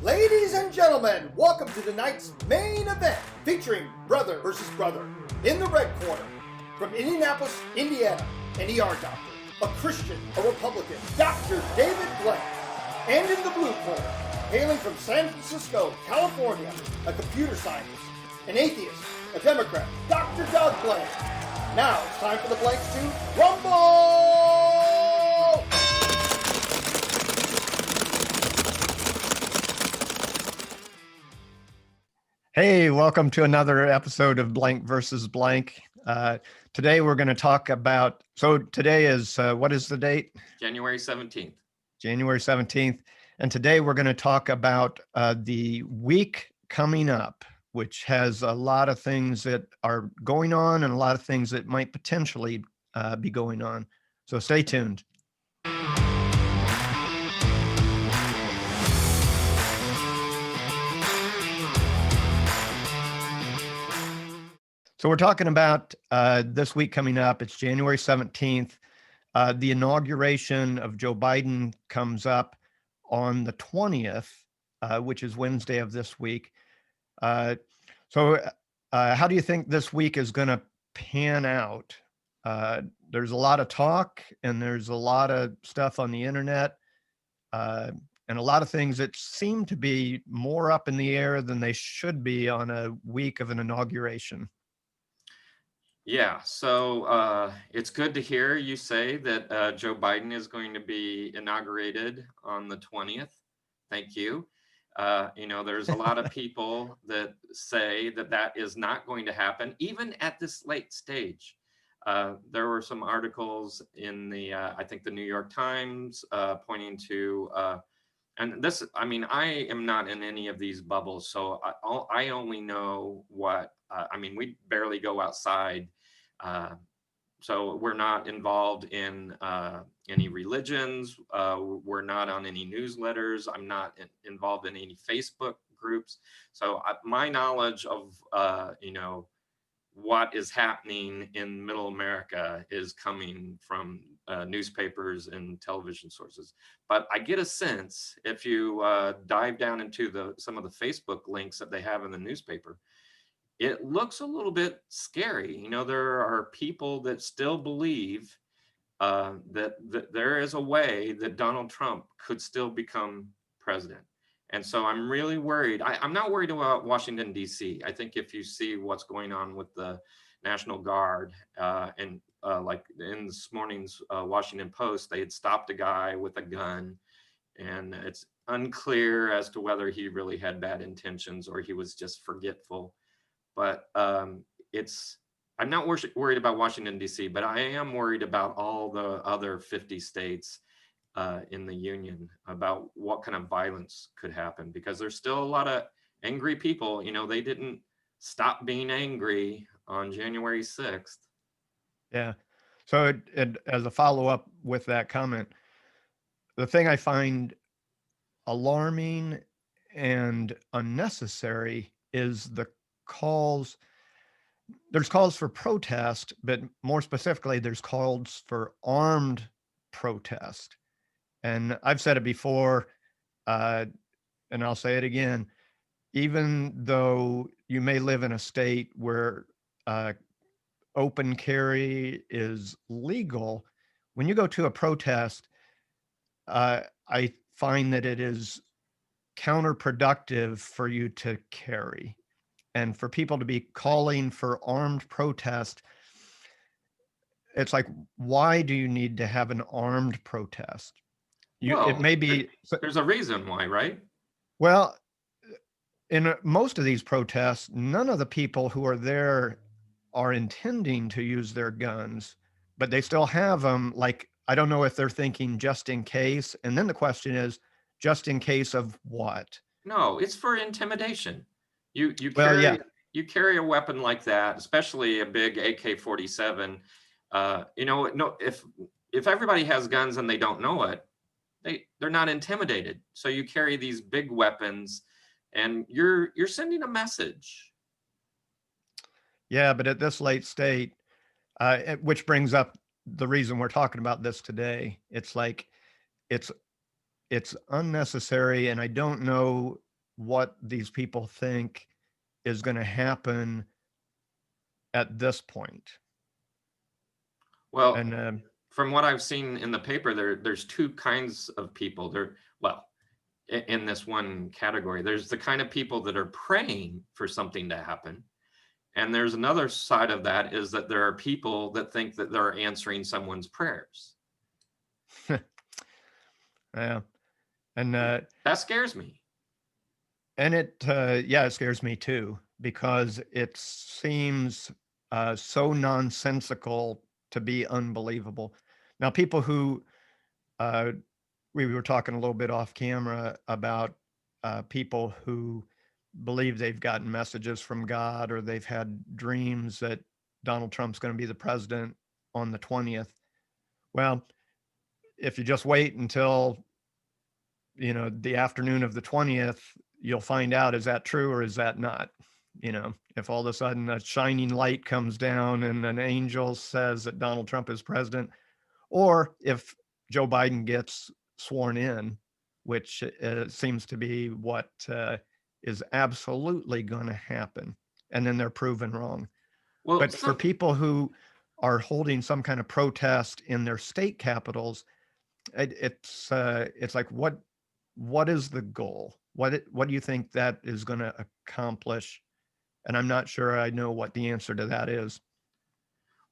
Ladies and gentlemen, welcome to tonight's main event featuring brother versus brother. In the red corner, from Indianapolis, Indiana, an ER doctor, a Christian, a Republican, Dr. David Blank. And in the blue corner, hailing from San Francisco, California, a computer scientist, an atheist, a Democrat, Dr. Doug Blank. Now it's time for the Blanks to rumble! Hey, welcome to another episode of Blank versus Blank. Today we're going to talk about, today is, what is the date? January 17th. January 17th. And today we're going to talk about the week coming up, which has a lot of things that are going on and a lot of things that might potentially be going on. So stay tuned. So we're talking about this week coming up. It's January 17th. The inauguration of Joe Biden comes up on the 20th, which is Wednesday of this week. How do you think this week is going to pan out? There's a lot of talk and there's a lot of stuff on the internet and a lot of things that seem to be more up in the air than they should be on a week of an inauguration. Yeah, so it's good to hear you say that Joe Biden is going to be inaugurated on the 20th. Thank you. There's a lot of people that say that that is not going to happen, even at this late stage. There were some articles in the, I think the New York Times pointing to, and this, I am not in any of these bubbles, so I only know what, we barely go outside. So we're not involved in any religions. We're not on any newsletters. I'm not involved in any Facebook groups. So my knowledge of, what is happening in middle America is coming from newspapers and television sources. But I get a sense, if you dive down into some of the Facebook links that they have in the newspaper, it looks a little bit scary. There are people that still believe that there is a way that Donald Trump could still become president. And so I'm really worried. I'm not worried about Washington, D.C. I think if you see what's going on with the National Guard and like in this morning's Washington Post, they had stopped a guy with a gun, and it's unclear as to whether he really had bad intentions or he was just forgetful. But I'm not worried about Washington, D.C., but I am worried about all the other 50 states in the union, about what kind of violence could happen, because there's still a lot of angry people. They didn't stop being angry on January 6th. Yeah. So as a follow-up with that comment, the thing I find alarming and unnecessary is there's calls for protest, but more specifically, there's calls for armed protest. And I've said it before, and I'll say it again, even though you may live in a state where open carry is legal, when you go to a protest, I find that it is counterproductive for you to carry. And for people to be calling for armed protest, it's like, why do you need to have an armed protest? It may be. There's a reason why, right? Well, in most of these protests, none of the people who are there are intending to use their guns, but they still have them. Like, I don't know if they're thinking just in case. And then the question is, just in case of what? No, it's for intimidation. You carry a weapon like that, especially a big AK-47. If everybody has guns and they don't know it, they're not intimidated. So you carry these big weapons, and you're sending a message. Yeah, but at this late state, which brings up the reason we're talking about this today. It's like it's unnecessary, and I don't know what these people think is going to happen at this point. Well, And from what I've seen in the paper, there's two kinds of people. Well, in this one category, there's the kind of people that are praying for something to happen. And there's another side of that, is that there are people that think that they're answering someone's prayers. yeah, and That scares me. and it scares me too, because it seems so nonsensical to be unbelievable. Now, people who we were talking a little bit off camera about people who believe they've gotten messages from God, or they've had dreams that Donald Trump's going to be the president on the 20th. Well, if you just wait until, the afternoon of the 20th, you'll find out, is that true or is that not? If all of a sudden a shining light comes down and an angel says that Donald Trump is president, or if Joe Biden gets sworn in, which seems to be what is absolutely going to happen, and then they're proven wrong. Well, But for people who are holding some kind of protest in their state capitals, it's like, what is the goal? What do you think that is going to accomplish? And I'm not sure I know what the answer to that is.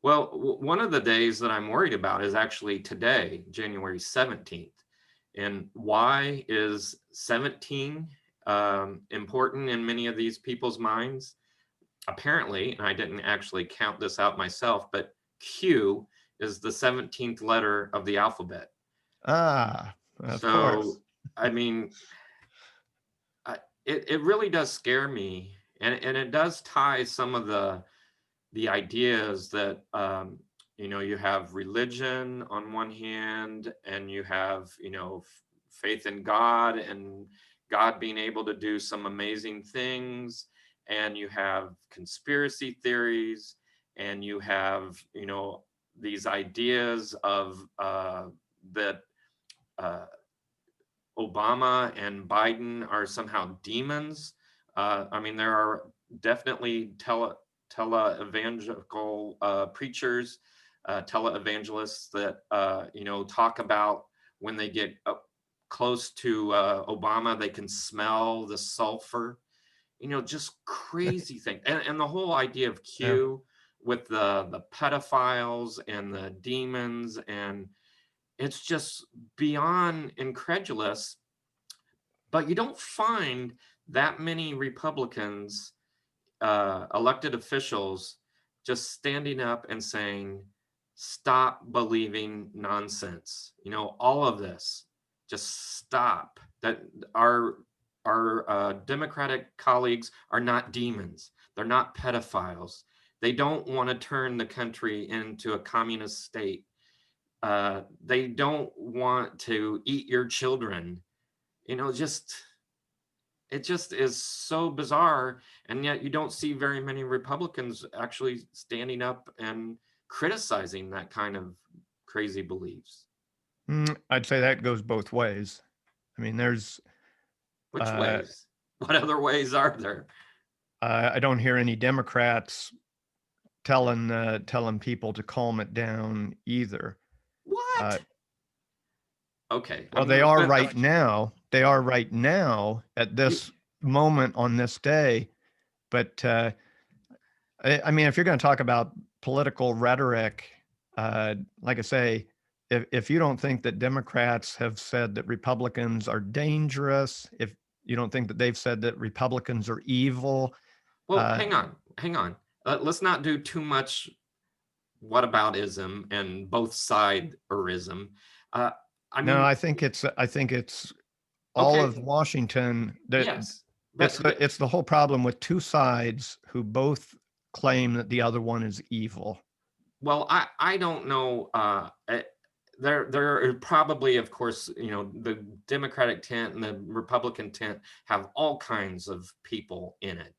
Well, one of the days that I'm worried about is actually today, January 17th. And why is 17 important in many of these people's minds? Apparently, and I didn't actually count this out myself, but Q is the 17th letter of the alphabet. Of course. I mean, it really does scare me. And it does tie some of the ideas that, you have religion on one hand, and you have, faith in God, and God being able to do some amazing things. And you have conspiracy theories, and you have, these ideas of that Obama and Biden are somehow demons. There are definitely tele-evangelical preachers, televangelists that talk about when they get up close to Obama, they can smell the sulfur. Just crazy thing. And the whole idea of Q with the pedophiles and the demons, and it's just beyond incredulous. But you don't find that many Republicans, elected officials, just standing up and saying, stop believing nonsense. All of this, just stop. That our Democratic colleagues are not demons. They're not pedophiles. They don't want to turn the country into a communist state. They don't want to eat your children. It just is so bizarre. And yet you don't see very many Republicans actually standing up and criticizing that kind of crazy beliefs. I'd say that goes both ways. There's which ways? What other ways are there? I don't hear any Democrats telling people to calm it down either. What? Okay. Well, they are right now. They are right now at this moment on this day. But if you're going to talk about political rhetoric, like I say, if you don't think that Democrats have said that Republicans are dangerous, if you don't think that they've said that Republicans are evil. Well, hang on. Let's not do too much whataboutism and both side-erism. No, I think it's all of Washington. Yes. It's the whole problem with two sides who both claim that the other one is evil. Well, I don't know. There are probably, of course, the Democratic tent and the Republican tent have all kinds of people in it.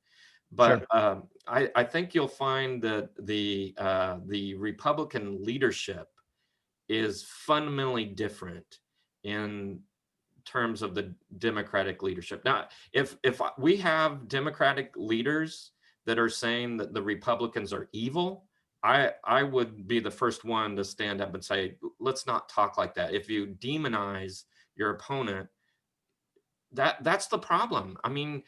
But sure. I think you'll find that the Republican leadership is fundamentally different in terms of the Democratic leadership. Now, if we have Democratic leaders that are saying that the Republicans are evil, I would be the first one to stand up and say, let's not talk like that. If you demonize your opponent, that's the problem. I mean,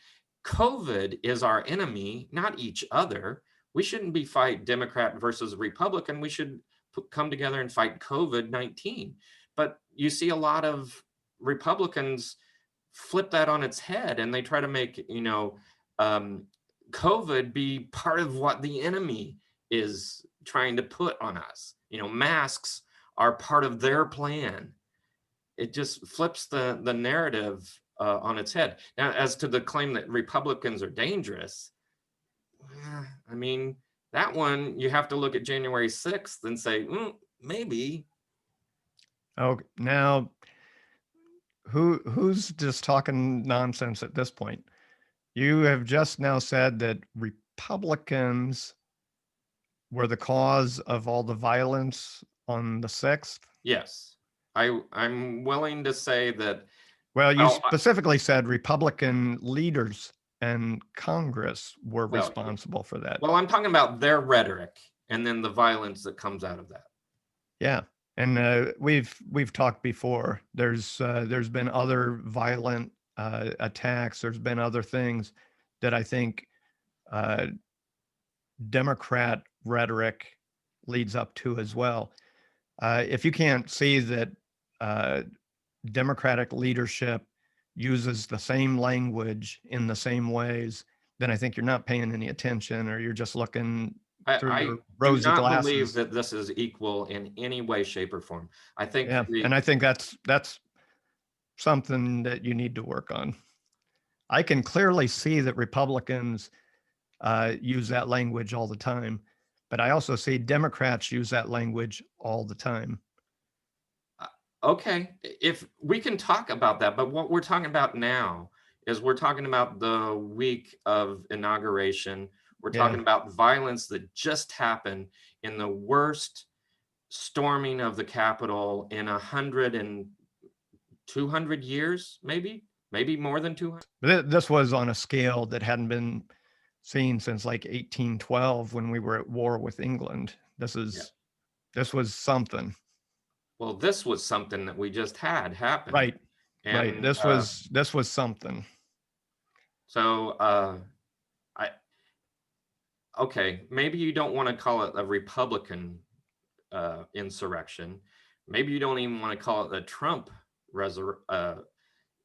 COVID is our enemy, not each other. We shouldn't be fight Democrat versus Republican. We should come together and fight COVID-19. But you see a lot of Republicans flip that on its head, and they try to make, COVID be part of what the enemy is trying to put on us. Masks are part of their plan. It just flips the narrative on its head. Now, as to the claim that Republicans are dangerous, I mean, that one, you have to look at January 6th and say, maybe. Oh, now who's just talking nonsense at this point? You have just now said that Republicans were the cause of all the violence on the 6th? Yes. I'm willing to say that. Well, you specifically said Republican leaders and Congress were responsible for that. Well, I'm talking about their rhetoric and then the violence that comes out of that. Yeah. And we've talked before. There's been other violent attacks. There's been other things that I think Democrat rhetoric leads up to as well. If you can't see that Democratic leadership uses the same language in the same ways, then I think you're not paying any attention, or you're just looking through your rosy glasses. I believe that this is equal in any way, shape, or form. I think, and I think that's something that you need to work on. I can clearly see that Republicans use that language all the time, but I also see Democrats use that language all the time. Okay, if we can talk about that, but what we're talking about now is we're talking about the week of inauguration. We're talking about violence that just happened in the worst storming of the Capitol in 100 and 200 years, maybe more than 200. This was on a scale that hadn't been seen since like 1812 when we were at war with England. This was something. Well, this was something that we just had happen. Right. And, right. This was something. So okay, maybe you don't want to call it a Republican insurrection. Maybe you don't even want to call it a Trump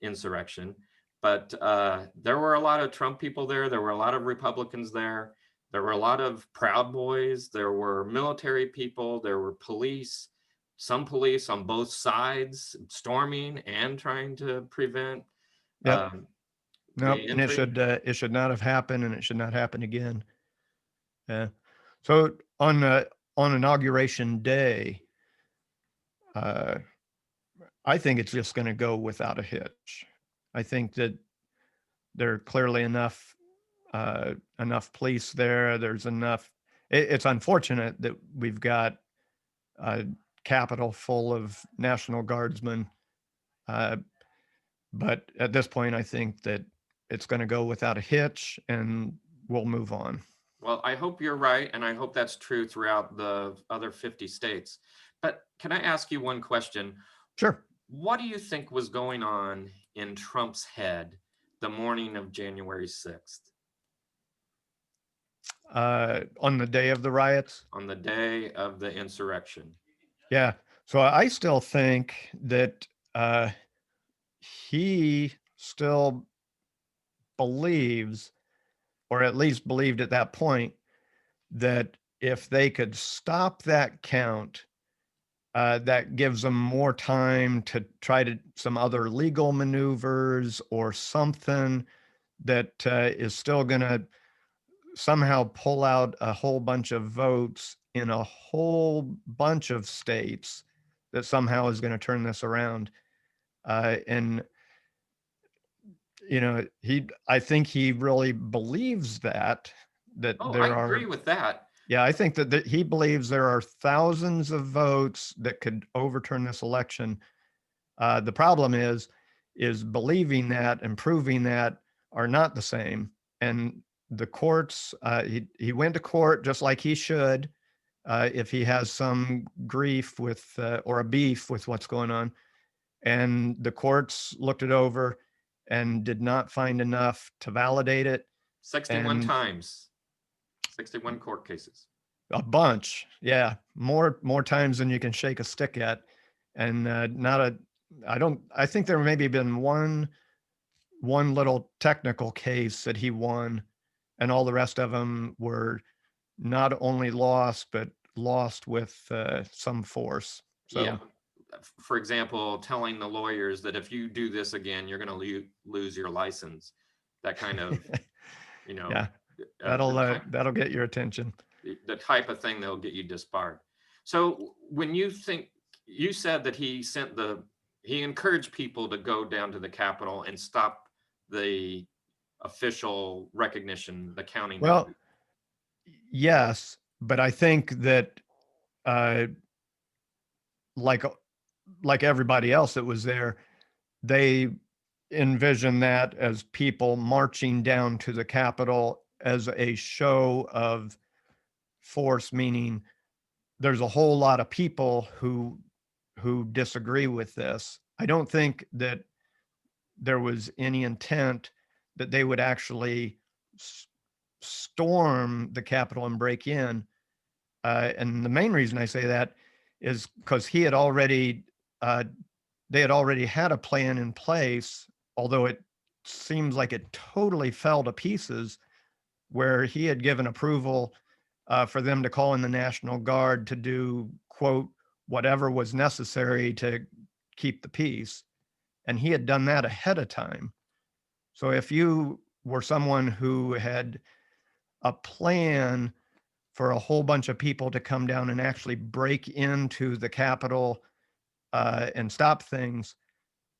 insurrection. But there were a lot of Trump people there. There were a lot of Republicans there. There were a lot of Proud Boys. There were military people. There were police. Some police on both sides storming and trying to prevent. Yep. Nope. And it should not have happened, and it should not happen again. Yeah. So on Inauguration Day, I think it's just going to go without a hitch. I think that there are clearly enough police there. There's enough. It's unfortunate that we've got a Capitol full of National Guardsmen, but at this point, I think that it's going to go without a hitch, and we'll move on. Well, I hope you're right, and I hope that's true throughout the other 50 states. But can I ask you one question? Sure. What do you think was going on in Trump's head the morning of January 6th? On the day of the riots? On the day of the insurrection. Yeah. So I still think that he still believes, or at least believed at that point, that if they could stop that count, that gives them more time to try to some other legal maneuvers or something that is still going to somehow pull out a whole bunch of votes in a whole bunch of states that somehow is going to turn this around. And, I think he really believes that I agree with that. Yeah, I think that he believes there are thousands of votes that could overturn this election. The problem is is believing that and proving that are not the same. And the courts, he went to court just like he should if he has some grief with or a beef with what's going on. And the courts looked it over and did not find enough to validate it. 61 And times, 61 court cases. a bunch, yeah, more times than you can shake a stick at. And I think there maybe been one little technical case that he won, and all the rest of them were not only lost, but lost with some force. So Yeah. For example, telling the lawyers that if you do this again, you're going to lose your license. That kind of, yeah, that'll get your attention. The type of thing that'll get you disbarred. So when you said that he encouraged people to go down to the Capitol and stop the official recognition, the counting. Well, yes, but I think that like everybody else that was there, they envision that as people marching down to the Capitol as a show of force, meaning there's a whole lot of people who disagree with this. I don't think that there was any intent that they would actually storm the Capitol and break in. And the main reason I say that is because they had already had a plan in place, although it seems like it totally fell to pieces, where he had given approval for them to call in the National Guard to do, quote, whatever was necessary to keep the peace. And he had done that ahead of time. So if you were someone who had a plan for a whole bunch of people to come down and actually break into the Capitol and stop things,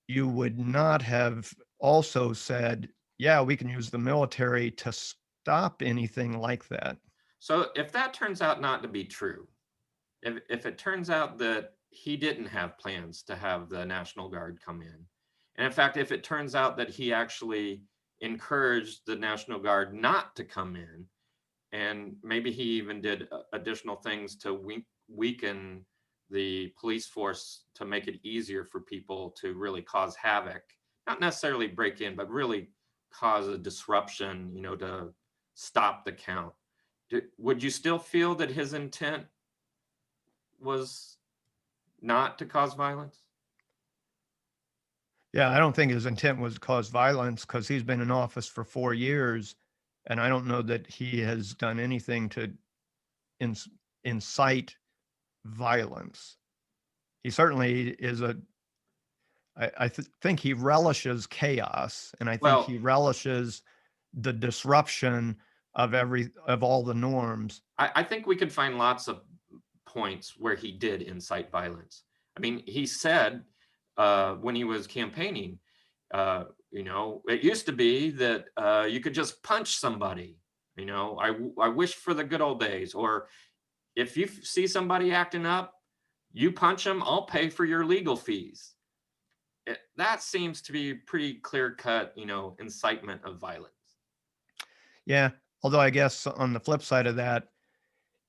you would not have also said, yeah, we can use the military to stop anything like that. So if that turns out not to be true, if it turns out that he didn't have plans to have the National Guard come in, and in fact, if it turns out that he actually encouraged the National Guard not to come in, and maybe he even did additional things to weaken the police force to make it easier for people to really cause havoc, not necessarily break in, but really cause a disruption, to stop the count. Would you still feel that his intent was not to cause violence? Yeah, I don't think his intent was to cause violence, because he's been in office for 4 years, and I don't know that he has done anything to incite violence. He certainly is I think he relishes chaos, and I think he relishes the disruption of all the norms. I think we could find lots of points where he did incite violence. I mean, he said when he was campaigning, it used to be that you could just punch somebody. I wish for the good old days. Or if you see somebody acting up, you punch them, I'll pay for your legal fees. That seems to be pretty clear-cut, incitement of violence. Yeah, although I guess on the flip side of that,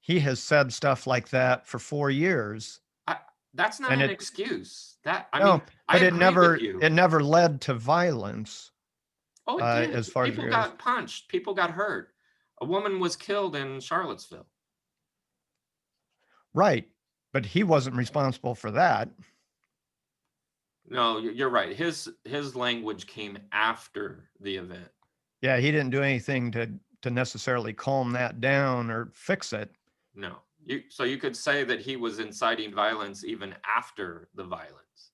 he has said stuff like that for 4 years. That's not an excuse. But it never led to violence. Oh, it did. As far People as got punched. People got hurt. A woman was killed in Charlottesville. Right, but he wasn't responsible for that. No, you're right. His language came after the event. Yeah, he didn't do anything to necessarily calm that down or fix it. No. So you could say that he was inciting violence even after the violence.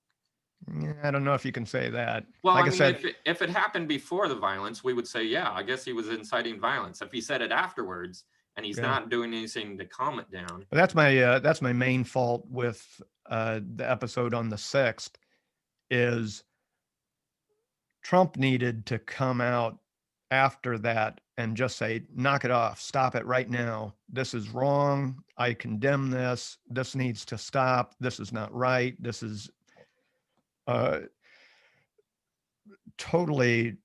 Yeah, I don't know if you can say that. Well, like I said, if it happened before the violence, we would say, yeah, I guess he was inciting violence. If he said it afterwards and he's not doing anything to calm it down. But that's my main fault with the episode on the 6th, is Trump needed to come out after that and just say, knock it off, stop it right now. This is wrong. I condemn this. This needs to stop. This is not right. This is totally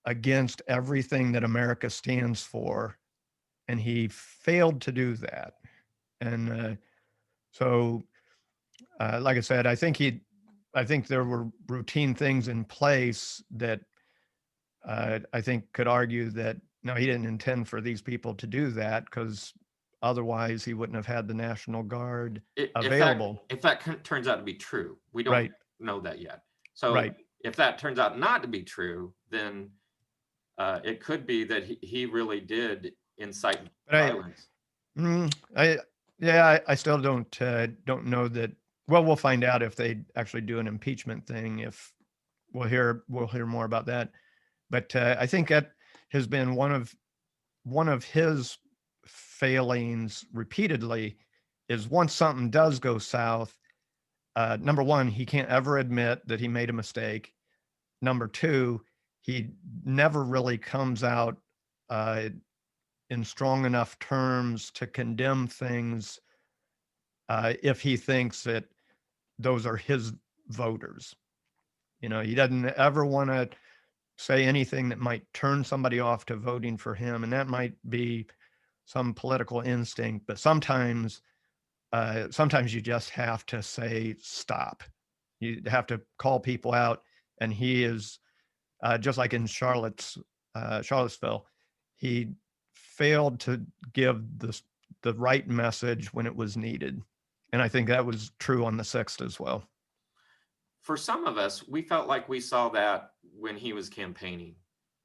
against everything that America stands for, and he failed to do that. And so, like I said, I think there were routine things in place that I think could argue that no, he didn't intend for these people to do that, because otherwise he wouldn't have had the National Guard available. If that turns out to be true, we don't Right. know that yet. So Right. if that turns out not to be true, then it could be that he really did incite But violence. I still don't know that. Well, we'll find out if they actually do an impeachment thing. If we'll hear more about that. But I think that has been one of his failings repeatedly, is once something does go south, number one, he can't ever admit that he made a mistake. Number two, he never really comes out in strong enough terms to condemn things if he thinks that those are his voters. He doesn't ever want to say anything that might turn somebody off to voting for him, and that might be some political instinct. But sometimes you just have to say stop. You have to call people out, and he is just like in Charlottesville. He failed to give the right message when it was needed, and I think that was true on the 6th as well. For some of us, we felt like we saw that when he was campaigning.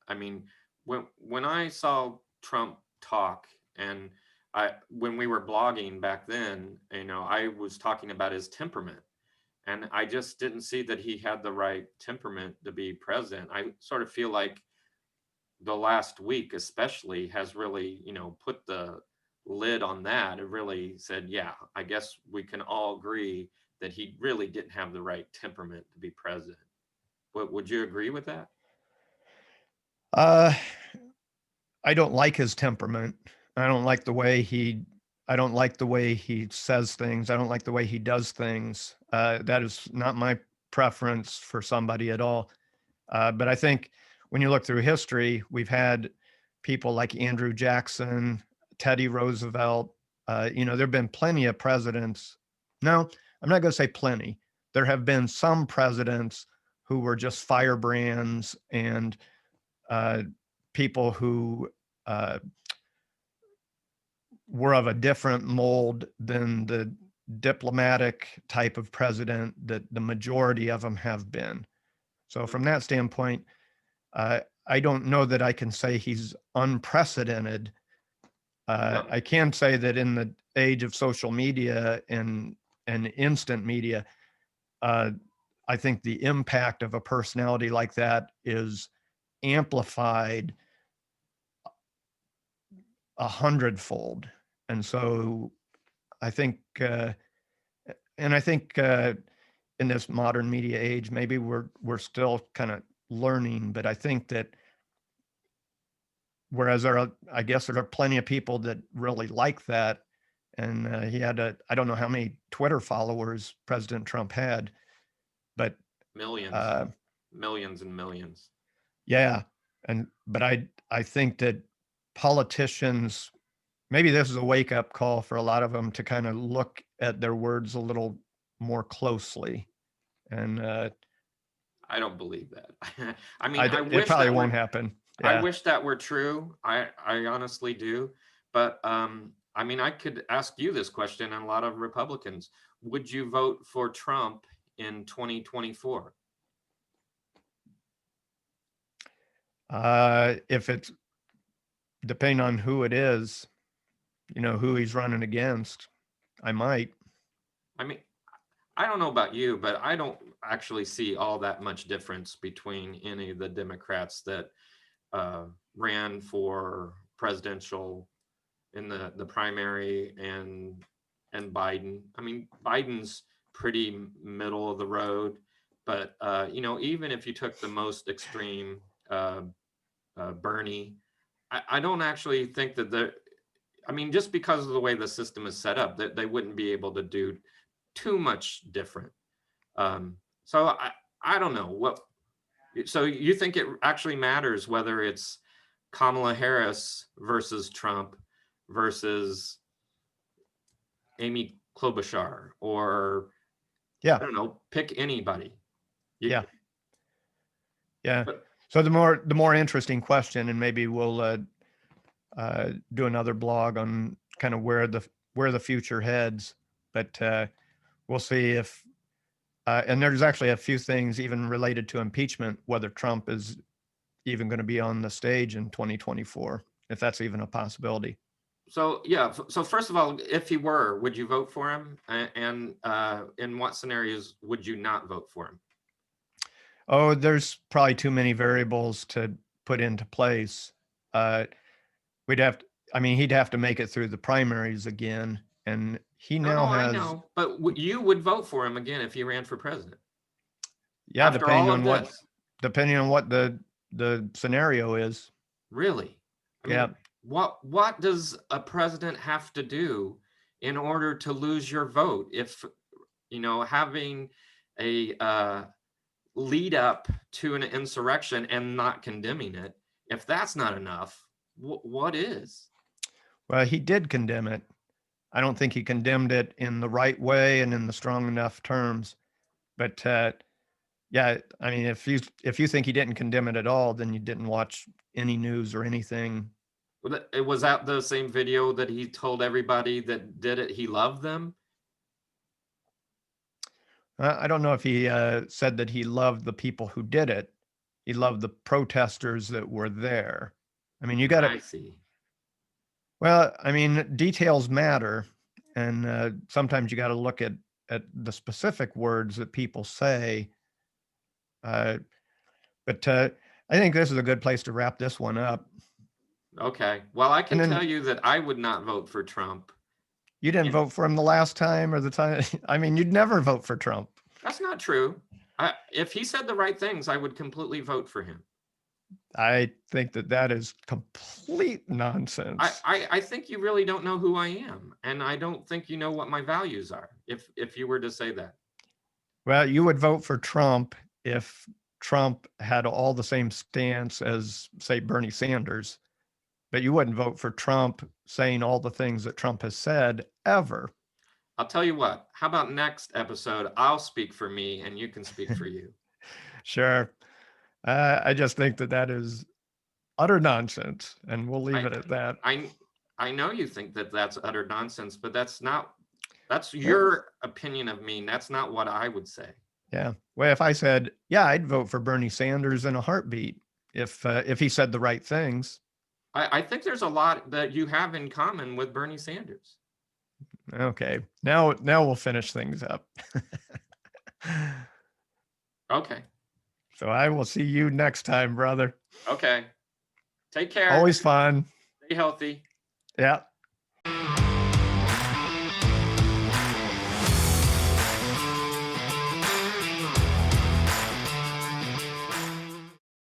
I mean, when I saw Trump talk, and when we were blogging back then, I was talking about his temperament, and I just didn't see that he had the right temperament to be president. I sort of feel like the last week especially has really, put the lid on that. It really said, yeah, I guess we can all agree that he really didn't have the right temperament to be president. Would you agree with that? I don't like his temperament. I don't like the way he says things. I don't like the way he does things. That is not my preference for somebody at all. But I think when you look through history, we've had people like Andrew Jackson, Teddy Roosevelt. There have been plenty of presidents. No, I'm not going to say plenty. There have been some presidents who were just firebrands, and people who were of a different mold than the diplomatic type of president that the majority of them have been. So from that standpoint, I don't know that I can say he's unprecedented. No. I can say that in the age of social media and instant media, I think the impact of a personality like that is amplified 100-fold. And so I think, in this modern media age, maybe we're still kind of learning, but I think that whereas I guess there are plenty of people that really like that. And he had I don't know how many Twitter followers President Trump had, but Millions, millions and millions. yeah. But I think that politicians, maybe this is a wake up call for a lot of them to kind of look at their words a little more closely. And I don't believe that. I mean, it probably won't happen. Yeah. I wish that were true. I honestly do. But I mean, I could ask you this question, and a lot of Republicans: would you vote for Trump in 2024? If it's depending on who it is, who he's running against, I might. I mean, I don't know about you, but I don't actually see all that much difference between any of the Democrats that ran for presidential in the primary and Biden. I mean, Biden's pretty middle of the road, but even if you took the most extreme Bernie, I don't actually think that I mean, just because of the way the system is set up, that they wouldn't be able to do too much different. So I don't know So you think it actually matters whether it's Kamala Harris versus Trump versus Amy Klobuchar, or Yeah. I don't know, pick anybody. Yeah. Yeah. But So the more interesting question, and maybe we'll do another blog on kind of where the future heads, but we'll see if and there's actually a few things even related to impeachment, whether Trump is even going to be on the stage in 2024, if that's even a possibility. so yeah, so first of all, if he were, would you vote for him? And in what scenarios would you not vote for him? Oh, there's probably too many variables to put into place. He'd have to make it through the primaries again, and he No, now no, I has, know, but you would vote for him again if he ran for president yeah, after all of this? depending on what the scenario is. Really? I Yeah. mean, what does a president have to do in order to lose your vote? If having a lead up to an insurrection and not condemning it, if that's not enough, what is? Well, he did condemn it. I don't think he condemned it in the right way and in the strong enough terms. But yeah, I mean, if you think he didn't condemn it at all, then you didn't watch any news or anything. It was that the same video that he told everybody that did it he loved them? I don't know if he said that he loved the people who did it. He loved the protesters that were there. I mean, you got to. I see. Well, I mean, details matter, and sometimes you got to look at the specific words that people say. But I think this is a good place to wrap this one up. Okay. Well, I can And then tell you that I would not vote for Trump. you didn't vote for him the last time or the time. I mean, you'd never vote for Trump. That's not true. If he said the right things, I would completely vote for him. I think that is complete nonsense. I think you really don't know who I am, and I don't think you know what my values are, if you were to say that. Well, you would vote for Trump if Trump had all the same stance as, say, Bernie Sanders, but you wouldn't vote for Trump saying all the things that Trump has said ever. I'll tell you what, how about next episode, I'll speak for me and you can speak for you. Sure. I just think that is utter nonsense, and we'll leave it at that. I know you think that that's utter nonsense, but that's your opinion of me. That's not what I would say. Yeah. Well, if I said, yeah, I'd vote for Bernie Sanders in a heartbeat if he said the right things. I think there's a lot that you have in common with Bernie Sanders. Okay. Now we'll finish things up. Okay. So I will see you next time, brother. Okay. Take care. Always fun. Stay healthy. Yeah.